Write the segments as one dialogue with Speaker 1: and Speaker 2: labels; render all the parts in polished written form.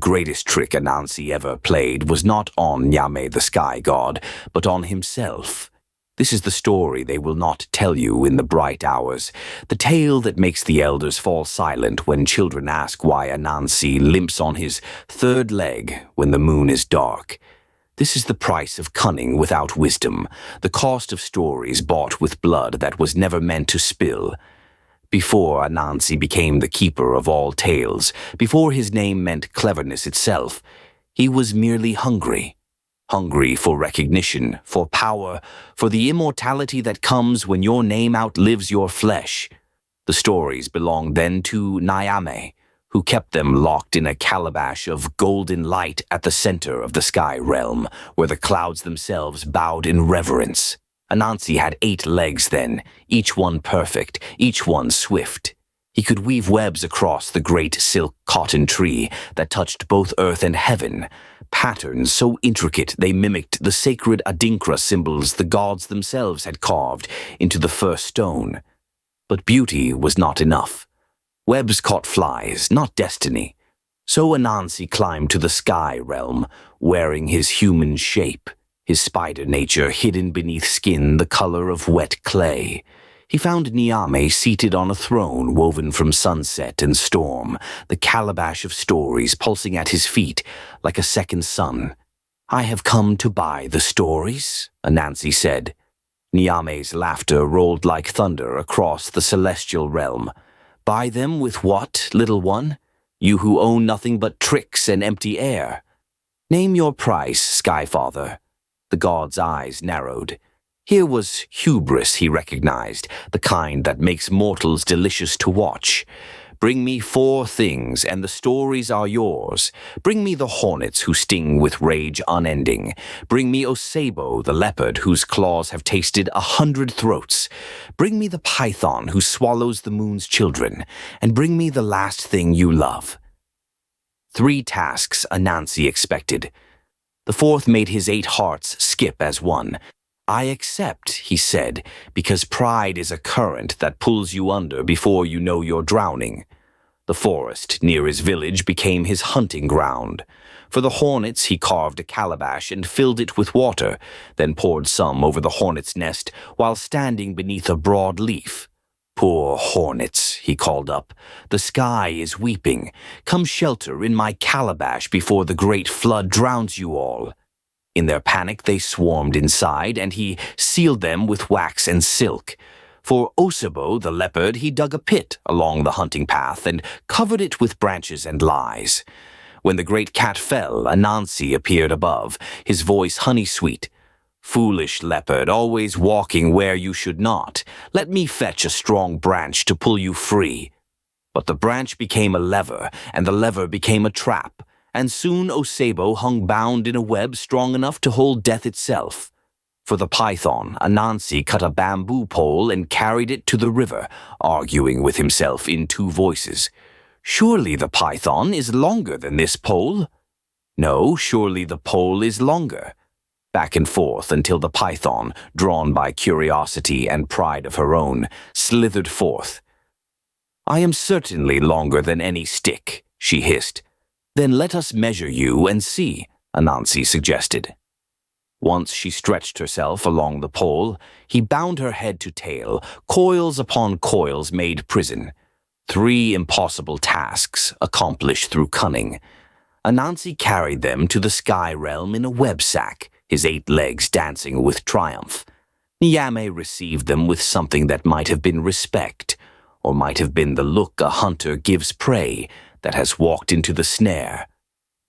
Speaker 1: greatest trick Anansi ever played was not on Nyame the sky god, but on himself. This is the story they will not tell you in the bright hours, the tale that makes the elders fall silent when children ask why Anansi limps on his third leg when the moon is dark. This is the price of cunning without wisdom, the cost of stories bought with blood that was never meant to spill. Before Anansi became the keeper of all tales, before his name meant cleverness itself, he was merely hungry. Hungry for recognition, for power, for the immortality that comes when your name outlives your flesh. The stories belonged then to Nyame, who kept them locked in a calabash of golden light at the center of the sky realm, where the clouds themselves bowed in reverence. Anansi had 8 legs then, each one perfect, each one swift. He could weave webs across the great silk cotton tree that touched both earth and heaven, patterns so intricate they mimicked the sacred Adinkra symbols the gods themselves had carved into the first stone. But beauty was not enough. Webs caught flies, not destiny. So Anansi climbed to the sky realm, wearing his human shape, his spider nature hidden beneath skin the color of wet clay. He found Nyame seated on a throne woven from sunset and storm, the calabash of stories pulsing at his feet like a second sun. "I have come to buy the stories," Anansi said. Nyame's laughter rolled like thunder across the celestial realm. "Buy them with what, little one? You who own nothing but tricks and empty air. Name your price, Skyfather." The god's eyes narrowed. Here was hubris he recognized, the kind that makes mortals delicious to watch. "Bring me 4 things, and the stories are yours. Bring me the hornets who sting with rage unending. Bring me Osebo, the leopard whose claws have tasted 100 throats. Bring me the python who swallows the moon's children. And bring me the last thing you love." 3 tasks Anansi expected. The 4th made his 8 hearts skip as one. "I accept," he said, "because pride is a current that pulls you under before you know you're drowning." The forest near his village became his hunting ground. For the hornets he carved a calabash and filled it with water, then poured some over the hornet's nest while standing beneath a broad leaf. "Poor hornets," he called up, "the sky is weeping. Come shelter in my calabash before the great flood drowns you all." In their panic they swarmed inside, and he sealed them with wax and silk. For Osebo, the leopard, he dug a pit along the hunting path and covered it with branches and lies. When the great cat fell, Anansi appeared above, his voice honey-sweet. "Foolish leopard, always walking where you should not. Let me fetch a strong branch to pull you free." But the branch became a lever, and the lever became a trap, and soon Osebo hung bound in a web strong enough to hold death itself. For the python, Anansi cut a bamboo pole and carried it to the river, arguing with himself in 2 voices. "Surely the python is longer than this pole?" "No, surely the pole is longer." Back and forth until the python, drawn by curiosity and pride of her own, slithered forth. "I am certainly longer than any stick," she hissed. "Then let us measure you and see," Anansi suggested. Once she stretched herself along the pole, he bound her head to tail, coils upon coils made prison. 3 impossible tasks accomplished through cunning. Anansi carried them to the sky realm in a web sack, his 8 legs dancing with triumph. Nyame received them with something that might have been respect, or might have been the look a hunter gives prey that has walked into the snare.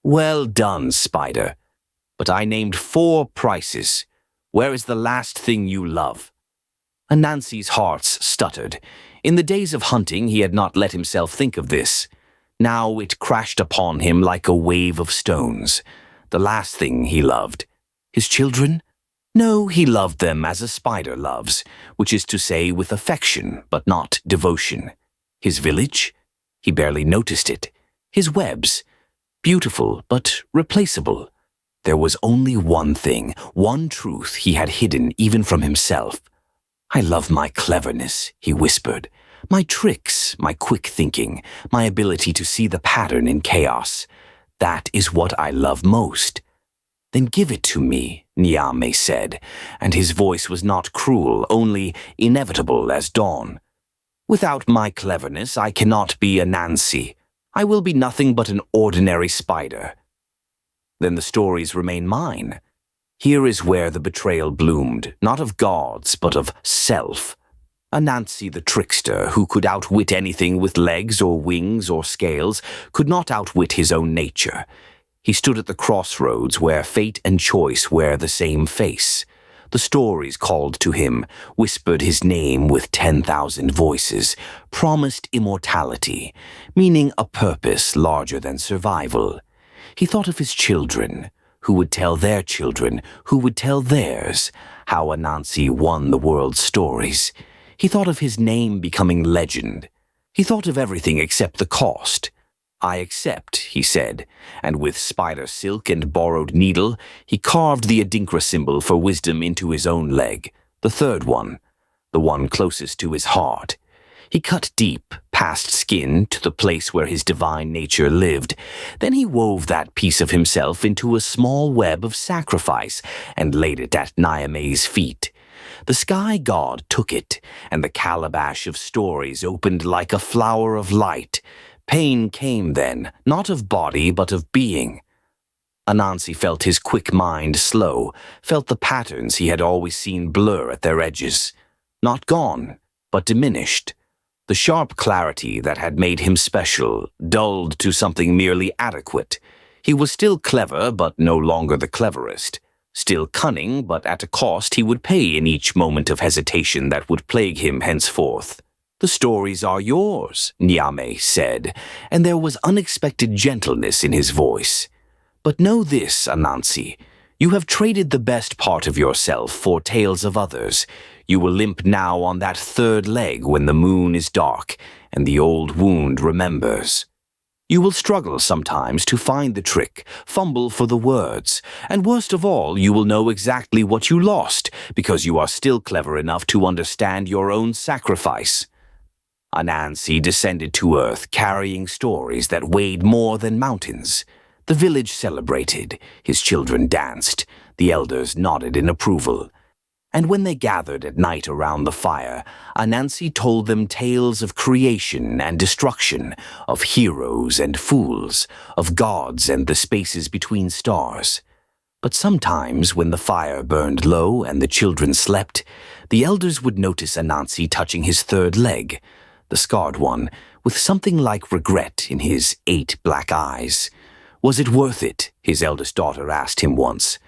Speaker 1: "Well done, spider. But I named 4 prices. Where is the last thing you love?" Anansi's hearts stuttered. In the days of hunting he had not let himself think of this. Now it crashed upon him like a wave of stones. The last thing he loved. His children? No, he loved them as a spider loves, which is to say with affection, but not devotion. His village? He barely noticed it. His webs? Beautiful, but replaceable. There was only one thing, one truth he had hidden even from himself. "I love my cleverness," he whispered. "My tricks, my quick thinking, my ability to see the pattern in chaos. That is what I love most." "Then give it to me," Nyame said, and his voice was not cruel, only inevitable as dawn. "Without my cleverness, I cannot be Anansi. I will be nothing but an ordinary spider." "Then the stories remain mine." Here is where the betrayal bloomed, not of gods, but of self. Anansi the trickster, who could outwit anything with legs or wings or scales, could not outwit his own nature. He stood at the crossroads where fate and choice wear the same face. The stories called to him, whispered his name with 10,000 voices, promised immortality, meaning a purpose larger than survival. He thought of his children, who would tell their children, who would tell theirs, how Anansi won the world's stories. He thought of his name becoming legend. He thought of everything except the cost. "I accept," he said, and with spider silk and borrowed needle, he carved the Adinkra symbol for wisdom into his own leg, the third one, the one closest to his heart. He cut deep, past skin, to the place where his divine nature lived. Then he wove that piece of himself into a small web of sacrifice and laid it at Nyame's feet. The sky god took it, and the calabash of stories opened like a flower of light. Pain came then, not of body but of being. Anansi felt his quick mind slow, felt the patterns he had always seen blur at their edges. Not gone, but diminished. The sharp clarity that had made him special dulled to something merely adequate. He was still clever, but no longer the cleverest. Still cunning, but at a cost he would pay in each moment of hesitation that would plague him henceforth. "The stories are yours," Nyame said, and there was unexpected gentleness in his voice. "But know this, Anansi, you have traded the best part of yourself for tales of others. You will limp now on that third leg when the moon is dark and the old wound remembers. You will struggle sometimes to find the trick, fumble for the words, and worst of all, you will know exactly what you lost because you are still clever enough to understand your own sacrifice." Anansi descended to earth carrying stories that weighed more than mountains. The village celebrated, his children danced, the elders nodded in approval. And when they gathered at night around the fire, Anansi told them tales of creation and destruction, of heroes and fools, of gods and the spaces between stars. But sometimes, when the fire burned low and the children slept, the elders would notice Anansi touching his third leg, the scarred one, with something like regret in his 8 black eyes. "Was it worth it?" his eldest daughter asked him once.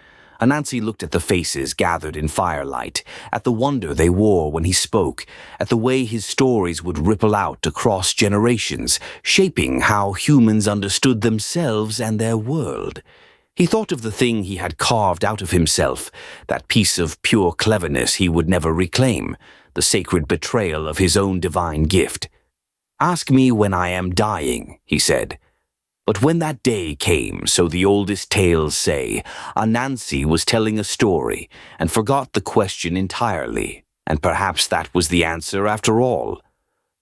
Speaker 1: Anansi looked at the faces gathered in firelight, at the wonder they wore when he spoke, at the way his stories would ripple out across generations, shaping how humans understood themselves and their world. He thought of the thing he had carved out of himself, that piece of pure cleverness he would never reclaim, the sacred betrayal of his own divine gift. "Ask me when I am dying," he said. But when that day came, so the oldest tales say, Anansi was telling a story and forgot the question entirely, and perhaps that was the answer after all.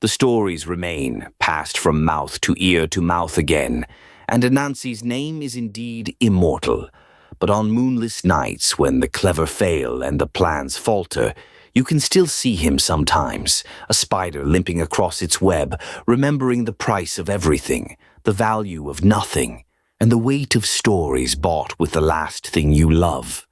Speaker 1: The stories remain, passed from mouth to mouth again, and Anansi's name is indeed immortal. But on moonless nights, when the clever fail and the plans falter, you can still see him sometimes, a spider limping across its web, remembering the price of everything, the value of nothing, and the weight of stories bought with the last thing you love.